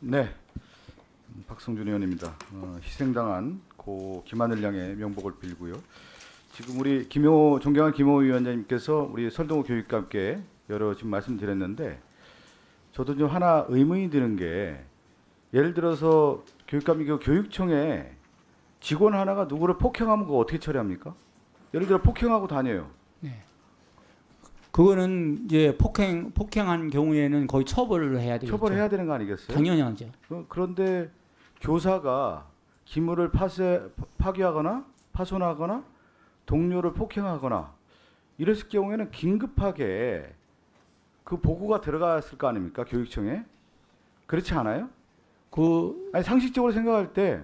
네, 박성준 의원입니다. 희생당한 고 김하늘 양의 명복을 빌고요. 지금 우리 존경한 김호 위원장님께서 우리 설동호 교육감께 여러 지금 말씀드렸는데 저도 좀 하나 의문이 드는 게 예를 들어서 교육감이 교육청에 직원 하나가 누구를 폭행하면 그거 어떻게 처리합니까? 예를 들어 폭행하고 다녀요. 네. 그거는 이제 폭행한 경우에는 거의 처벌을 해야 되겠죠. 처벌해야 되는 거 아니겠어요? 당연히 하죠. 그런데 교사가 기물을 파괴하거나 파손하거나 동료를 폭행하거나 이랬을 경우에는 긴급하게 그 보고가 들어갔을 거 아닙니까? 교육청에. 그렇지 않아요? 아니, 상식적으로 생각할 때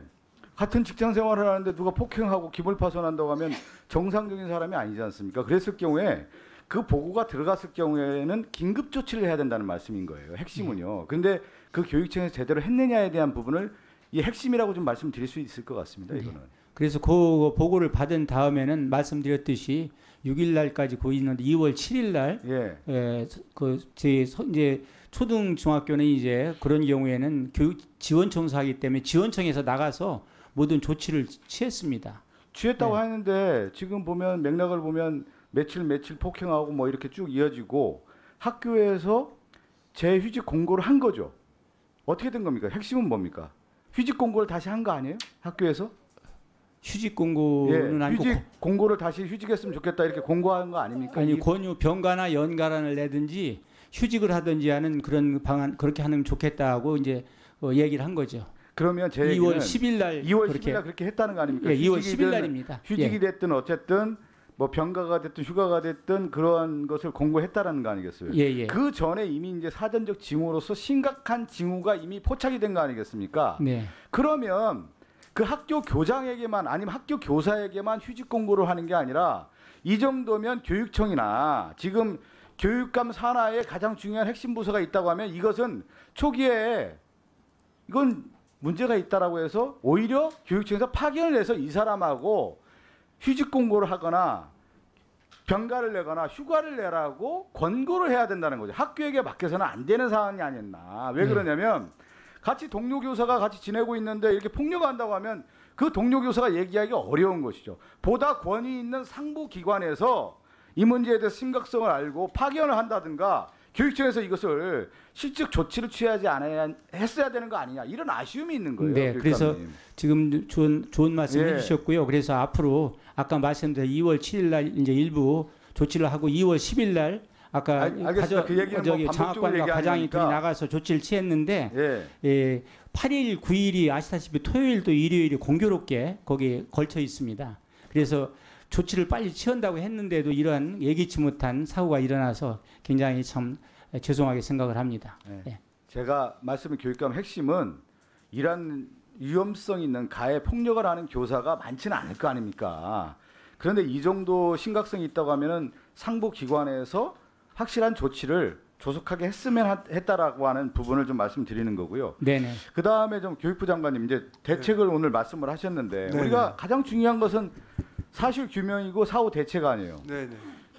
같은 직장 생활을 하는데 누가 폭행하고 기물 파손한다고 하면 정상적인 사람이 아니지 않습니까? 그랬을 경우에 그 보고가 들어갔을 경우에는 긴급 조치를 해야 된다는 말씀인 거예요. 핵심은요. 그런데 그 교육청에서 제대로 했느냐에 대한 부분을 이 핵심이라고 좀 말씀드릴 수 있을 것 같습니다. 이거는. 그래서 그 보고를 받은 다음에는 말씀드렸듯이 6일 날까지 고 있는데 2월 7일 날 이제 초등 중학교는 이제 그런 경우에는 교육 지원청소 하기 때문에 지원청에서 나가서 모든 조치를 취했습니다. 취했다고 하는데 지금 보면 맥락을 보면 며칠 폭행하고 뭐 이렇게 쭉 이어지고 학교에서 재휴직 공고를 한 거죠. 어떻게 된 겁니까? 핵심은 뭡니까? 휴직 공고를 다시 한 거 아니에요? 학교에서? 휴직 공고는 아니고 휴직 공고를 다시 휴직했으면 좋겠다 이렇게 공고한 거 아닙니까? 아니 권유 병가나 연가란을 내든지 휴직을 하든지 하는 그런 방안 그렇게 하면 좋겠다고 이제 얘기를 한 거죠. 그러면 제 2월 10일 날 2월 10일 날 그렇게 했다는 거 아닙니까? 예, 2월 10일 날입니다. 휴직이 됐든 어쨌든 뭐 병가가 됐든 휴가가 됐든 그러한 것을 공고했다라는 거 아니겠어요? 예. 그 전에 이미 이제 사전적 징후로서 심각한 징후가 이미 포착이 된 거 아니겠습니까? 네. 그러면 그 학교 교장에게만 아니면 학교 교사에게만 휴직 공고를 하는 게 아니라 이 정도면 교육청이나 지금 교육감 산하에 가장 중요한 핵심 부서가 있다고 하면 이것은 초기에 이건 문제가 있다라고 해서 오히려 교육청에서 파견을 해서 이 사람하고 휴직 공고를 하거나 병가를 내거나 휴가를 내라고 권고를 해야 된다는 거죠. 학교에게 맡겨서는 안 되는 사안이 아니었나. 왜 그러냐면 같이 동료 교사가 같이 지내고 있는데 이렇게 폭력한다고 하면 그 동료 교사가 얘기하기 어려운 것이죠. 보다 권위 있는 상부 기관에서 이 문제에 대해서 심각성을 알고 파견을 한다든가 교육청에서 이것을 실적 조치를 취하지 않아야 했어야 되는 거 아니냐 이런 아쉬움이 있는 거예요. 네, 그래서 지금 좋은 말씀 해주셨고요. 그래서 앞으로 아까 말씀드린 2월 7일 날 이제 일부 조치를 하고 2월 10일 날 아까 그 얘기는 뭐 장학관과 과장이 둘이 나가서 조치를 취했는데 8일, 9일이 아시다시피 토요일도 일요일이 공교롭게 거기에 걸쳐 있습니다. 그래서 조치를 빨리 취한다고 했는데도 이러한 예기치 못한 사고가 일어나서 굉장히 참 죄송하게 생각을 합니다. 네. 제가 말씀을 교육감 핵심은 이런 위험성 있는 가해 폭력을 하는 교사가 많지는 않을 거 아닙니까? 그런데 이 정도 심각성이 있다고 하면은 상부 기관에서 확실한 조치를 조속하게 했다라고 하는 부분을 좀 말씀드리는 거고요. 네네. 그 다음에 좀 교육부 장관님 이제 대책을 오늘 말씀을 하셨는데 우리가 가장 중요한 것은 사실 규명이고 사후 대책 아니에요.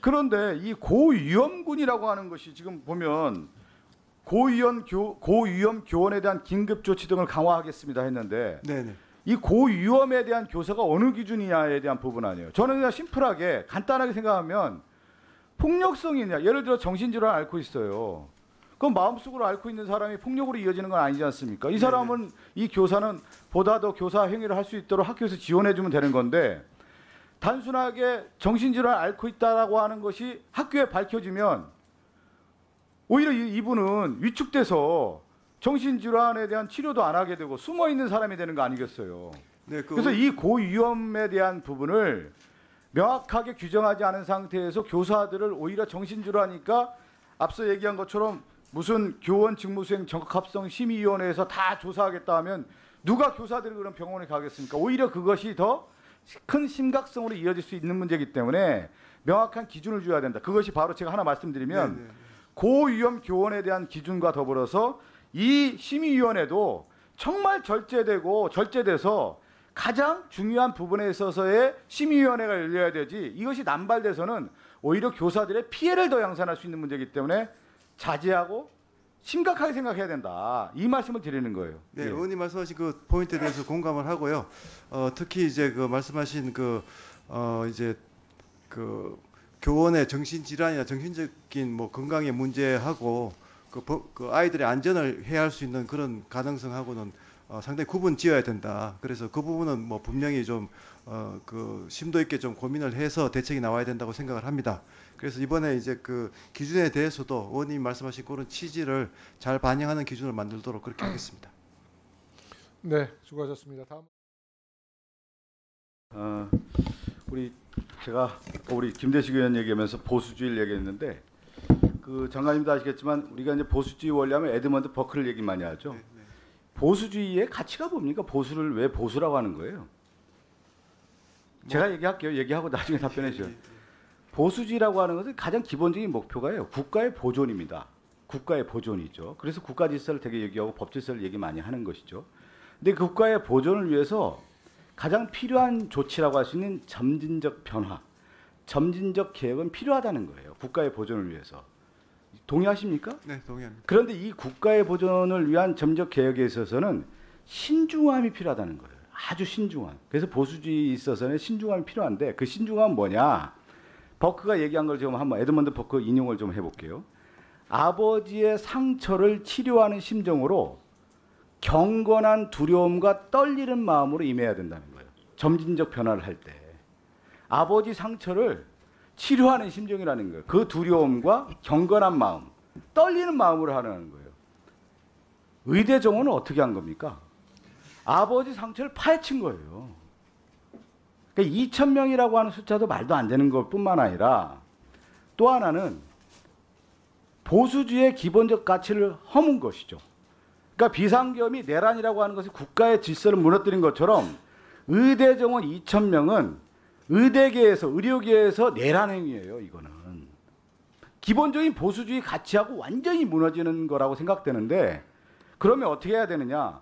그런데 이 고위험군이라고 하는 것이 지금 보면 고위험 교원에 대한 긴급 조치 등을 강화하겠습니다 했는데 이 고위험에 대한 교사가 어느 기준이냐에 대한 부분 아니에요. 저는 그냥 심플하게 간단하게 생각하면 폭력성이 있냐. 예를 들어 정신질환을 앓고 있어요. 그럼 마음속으로 앓고 있는 사람이 폭력으로 이어지는 건 아니지 않습니까? 이 사람은 이 교사는 보다 더 교사 행위를 할 수 있도록 학교에서 지원해 주면 되는 건데 단순하게 정신질환을 앓고 있다라고 하는 것이 학교에 밝혀지면 오히려 이분은 위축돼서 정신질환에 대한 치료도 안 하게 되고 숨어있는 사람이 되는 거 아니겠어요. 그래서 이 고위험에 대한 부분을 명확하게 규정하지 않은 상태에서 교사들을 오히려 정신질환이니까 앞서 얘기한 것처럼 무슨 교원 직무수행 적합성 심의위원회에서 다 조사하겠다 하면 누가 교사들이 그런 병원에 가겠습니까? 오히려 그것이 더 큰 심각성으로 이어질 수 있는 문제이기 때문에 명확한 기준을 줘야 된다. 그것이 바로 제가 하나 말씀드리면 고위험 교원에 대한 기준과 더불어서 이 심의위원회도 정말 절제돼서 가장 중요한 부분에 있어서의 심의위원회가 열려야 되지 이것이 남발돼서는 오히려 교사들의 피해를 더 양산할 수 있는 문제이기 때문에 자제하고 심각하게 생각해야 된다. 이 말씀을 드리는 거예요. 네, 의원님 말씀하신 그 포인트에 대해서 공감을 하고요. 특히 이제 그 말씀하신 이제 그 교원의 정신질환이나 정신적인 뭐 건강의 문제하고 그 아이들의 안전을 해할 수 있는 그런 가능성하고는 상당히 구분 지어야 된다. 그래서 그 부분은 뭐 분명히 좀 그 심도 있게 좀 고민을 해서 대책이 나와야 된다고 생각을 합니다. 그래서 이번에 이제 그 기준에 대해서도 의원님이 말씀하신 그런 취지를 잘 반영하는 기준을 만들도록 그렇게 하겠습니다. 네, 수고하셨습니다. 다음. 우리 김대식 의원 얘기하면서 보수주의를 얘기했는데 그 장관님도 아시겠지만 우리가 이제 보수주의 원리하면 에드먼드 버클을 얘기 많이 하죠. 네. 보수주의의 가치가 뭡니까? 보수를 왜 보수라고 하는 거예요? 제가 얘기할게요. 얘기하고 나중에 답변해 주세요. 보수주의라고 하는 것은 가장 기본적인 목표가요. 국가의 보존입니다. 국가의 보존이죠. 그래서 국가 질서를 되게 얘기하고 법 질서를 얘기 많이 하는 것이죠. 근데 그 국가의 보존을 위해서 가장 필요한 조치라고 할 수 있는 점진적 변화, 점진적 개혁은 필요하다는 거예요. 국가의 보존을 위해서. 동의하십니까? 네, 동의합니다. 그런데 이 국가의 보존을 위한 점진적 개혁에 있어서는 신중함이 필요하다는 거예요. 아주 신중함. 그래서 보수주의에 있어서는 신중함이 필요한데 그 신중함은 뭐냐? 버크가 얘기한 걸 지금 한번 에드먼드 버크 인용을 좀 해볼게요. 아버지의 상처를 치료하는 심정으로 경건한 두려움과 떨리는 마음으로 임해야 된다는 거예요. 점진적 변화를 할 때. 아버지 상처를 치료하는 심정이라는 거예요. 그 두려움과 경건한 마음, 떨리는 마음으로 하라는 거예요. 의대 정원은 어떻게 한 겁니까? 아버지 상처를 파헤친 거예요. 그러니까 2,000명이라고 하는 숫자도 말도 안 되는 것뿐만 아니라 또 하나는 보수주의의 기본적 가치를 허문 것이죠. 그러니까 비상계엄이 내란이라고 하는 것이 국가의 질서를 무너뜨린 것처럼 의대 정원 2,000명은 의대계에서 의료계에서 내란 행위예요. 이거는 기본적인 보수주의 가치하고 완전히 무너지는 거라고 생각되는데 그러면 어떻게 해야 되느냐?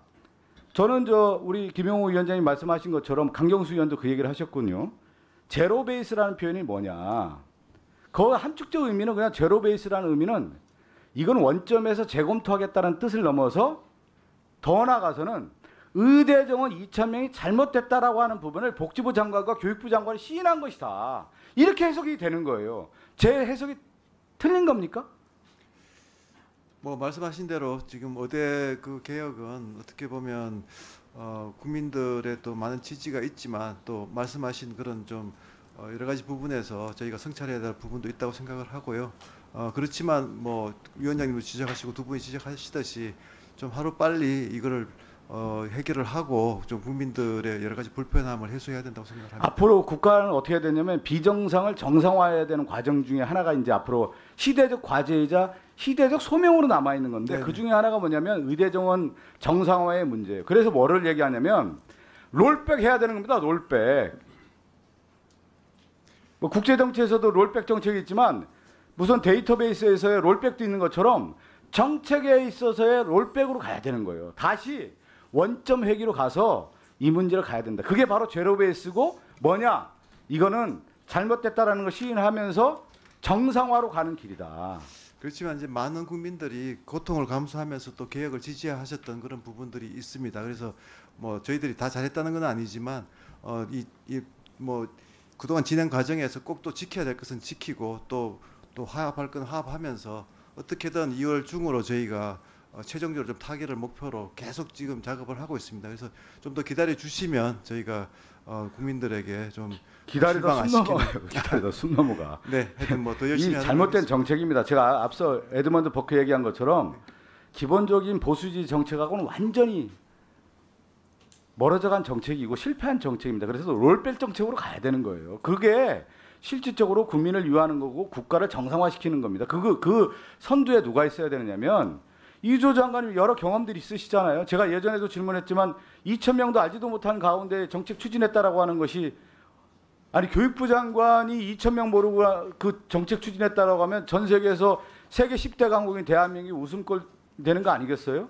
저는 우리 김영호 위원장님 말씀하신 것처럼 강경수 의원도 그 얘기를 하셨군요. 제로 베이스라는 표현이 뭐냐? 그 함축적 의미는 그냥 제로 베이스라는 의미는 이건 원점에서 재검토하겠다는 뜻을 넘어서 더 나아가서는 의대 정원 2,000명이 잘못됐다라고 하는 부분을 복지부 장관과 교육부 장관이 시인한 것이다. 이렇게 해석이 되는 거예요. 제 해석이 틀린 겁니까? 뭐 말씀하신 대로 지금 의대 그 개혁은 어떻게 보면 국민들의 또 많은 지지가 있지만 또 말씀하신 그런 좀 여러 가지 부분에서 저희가 성찰해야 될 부분도 있다고 생각을 하고요. 그렇지만 뭐 위원장님도 지적하시고 두 분이 지적하시듯이 좀 하루 빨리 이거를 해결을 하고 좀 국민들의 여러 가지 불편함을 해소해야 된다고 생각합니다. 앞으로 국가는 어떻게 해야 되냐면 비정상을 정상화해야 되는 과정 중에 하나가 이제 앞으로 시대적 과제이자 시대적 소명으로 남아 있는 건데 네네. 그 중에 하나가 뭐냐면 의대 정원 정상화의 문제예요. 그래서 뭐를 얘기하냐면 롤백 해야 되는 겁니다. 롤백. 뭐 국제 정치에서도 롤백 정책이 있지만 무슨 데이터베이스에서의 롤백도 있는 것처럼 정책에 있어서의 롤백으로 가야 되는 거예요. 다시 원점 회귀로 가서 이 문제를 가야 된다. 그게 바로 제로 베이스고 뭐냐? 이거는 잘못됐다라는 걸 시인하면서 정상화로 가는 길이다. 그렇지만 이제 많은 국민들이 고통을 감수하면서 또 개혁을 지지하셨던 그런 부분들이 있습니다. 그래서 뭐 저희들이 다 잘했다는 건 아니지만 뭐 그동안 진행 과정에서 꼭 또 지켜야 될 것은 지키고 또 화합할 건 화합하면서 어떻게든 2월 중으로 저희가 최종적으로 좀 타결을 목표로 계속 지금 작업을 하고 있습니다. 그래서 좀 더 기다려 주시면 저희가 국민들에게 좀 기다리다 숨 넘어가요. 기다리다 숨 넘어가. 네, 하여튼 뭐 더 열심히 이 잘못된 정책입니다. 제가 앞서 에드먼드 버크 얘기한 것처럼 기본적인 보수주의 정책하고는 완전히 멀어져간 정책이고 실패한 정책입니다. 그래서 롤백 정책으로 가야 되는 거예요. 그게 실질적으로 국민을 위하는 거고 국가를 정상화시키는 겁니다. 그 선두에 누가 있어야 되느냐면 이조 장관님 여러 경험들이 있으시잖아요. 제가 예전에도 질문했지만 2,000명도 알지도 못한 가운데 정책 추진했다라고 하는 것이 아니 교육부 장관이 2,000명 모르고 그 정책 추진했다라고 하면 전 세계에서 세계 10대 강국인 대한민국이 웃음꼴 되는 거 아니겠어요?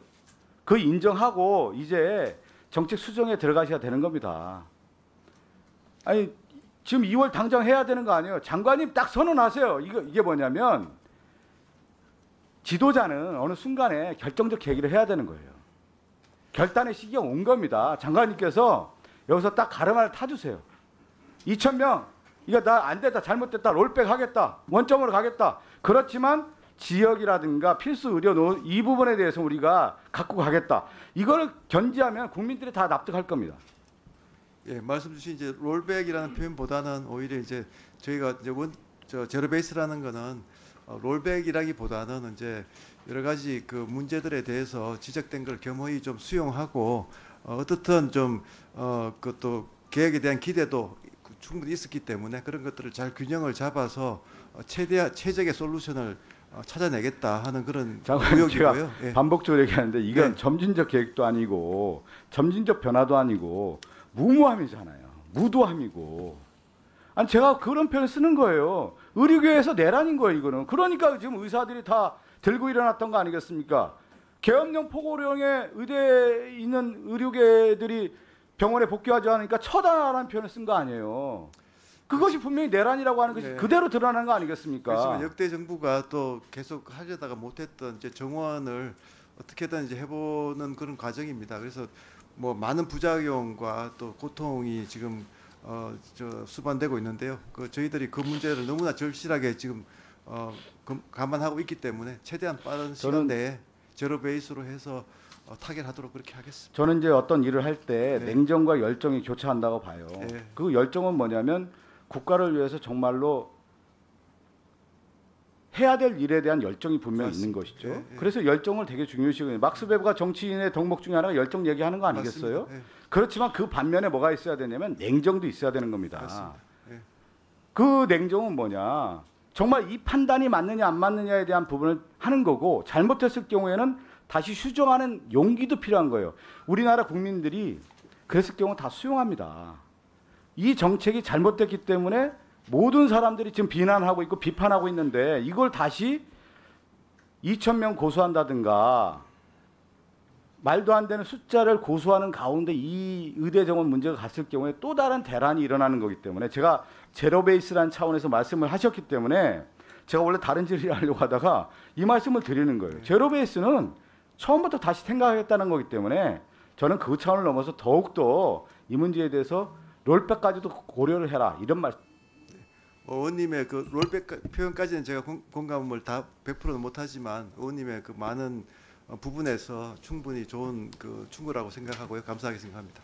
그 인정하고 이제 정책 수정에 들어가셔야 되는 겁니다. 아니 지금 2월 당장 해야 되는 거 아니에요? 장관님 딱 선언하세요. 이게 뭐냐면 지도자는 어느 순간에 결정적 계기를 해야 되는 거예요. 결단의 시기가 온 겁니다. 장관님께서 여기서 딱 가르마를 타주세요. 2,000명 이거 나 안 됐다, 잘못됐다, 롤백 하겠다, 원점으로 가겠다. 그렇지만 지역이라든가 필수 의료 이 부분에 대해서 우리가 갖고 가겠다. 이걸 견지하면 국민들이 다 납득할 겁니다. 예, 말씀 주신 이제 롤백이라는 표현보다는 오히려 이제 저희가 이제 제로 베이스라는 거는 롤백이라기보다는 이제 여러 가지 그 문제들에 대해서 지적된 걸 겸허히 좀 수용하고 어떻든 좀 그것도 계획에 대한 기대도 충분히 있었기 때문에 그런 것들을 잘 균형을 잡아서 최적의 솔루션을 찾아내겠다 하는 그런 의욕이고요. 예. 반복적으로 얘기하는데 이건 네. 점진적 계획도 아니고 점진적 변화도 아니고 무모함이잖아요. 무도함이고. 아니 제가 그런 표현을 쓰는 거예요. 의료계에서 내란인 거예요, 이거는. 그러니까 지금 의사들이 다 들고 일어났던 거 아니겠습니까? 계엄령 포고령에 의대에 있는 의료계들이 병원에 복귀하지 않으니까 처단하라는 표현을 쓴 거 아니에요. 그것이 분명히 내란이라고 하는 것이 네. 그대로 드러난 거 아니겠습니까? 그렇지만 역대 정부가 또 계속 하려다가 못했던 이제 정원을 어떻게든 이제 해보는 그런 과정입니다. 그래서 뭐 많은 부작용과 또 고통이 지금 수반되고 있는데요. 저희들이 그 문제를 너무나 절실하게 지금 감안하고 있기 때문에 최대한 빠른 시간 내에 제로 베이스로 해서 타결하도록 그렇게 하겠습니다. 저는 이제 어떤 일을 할 때 네. 냉정과 열정이 교차한다고 봐요. 네. 그 열정은 뭐냐면 국가를 위해서 정말로 해야 될 일에 대한 열정이 분명히 있는 것이죠. 네. 그래서 열정을 되게 중요시하거든요. 막스 베버가 정치인의 덕목 중에 하나가 열정 얘기하는 거 아니겠어요? 네. 그렇지만 그 반면에 뭐가 있어야 되냐면 냉정도 있어야 되는 겁니다. 네. 그 냉정은 뭐냐? 정말 이 판단이 맞느냐 안 맞느냐에 대한 부분을 하는 거고 잘못했을 경우에는 다시 수정하는 용기도 필요한 거예요. 우리나라 국민들이 그랬을 경우 다 수용합니다. 이 정책이 잘못됐기 때문에 모든 사람들이 지금 비난하고 있고 비판하고 있는데 이걸 다시 2,000명 고소한다든가 말도 안 되는 숫자를 고소하는 가운데 이 의대 정원 문제가 갔을 경우에 또 다른 대란이 일어나는 거기 때문에 제가 제로 베이스라는 차원에서 말씀을 하셨기 때문에 제가 원래 다른 질의를 하려고 하다가 이 말씀을 드리는 거예요. 제로 베이스는 처음부터 다시 생각하겠다는 거기 때문에 저는 그 차원을 넘어서 더욱더 이 문제에 대해서 롤백까지도 고려를 해라 이런 말씀. 의원님의 그 롤백 표현까지는 제가 공감을 다 100%는 못하지만 의원님의 그 많은 부분에서 충분히 좋은 그 충고라고 생각하고요. 감사하게 생각합니다.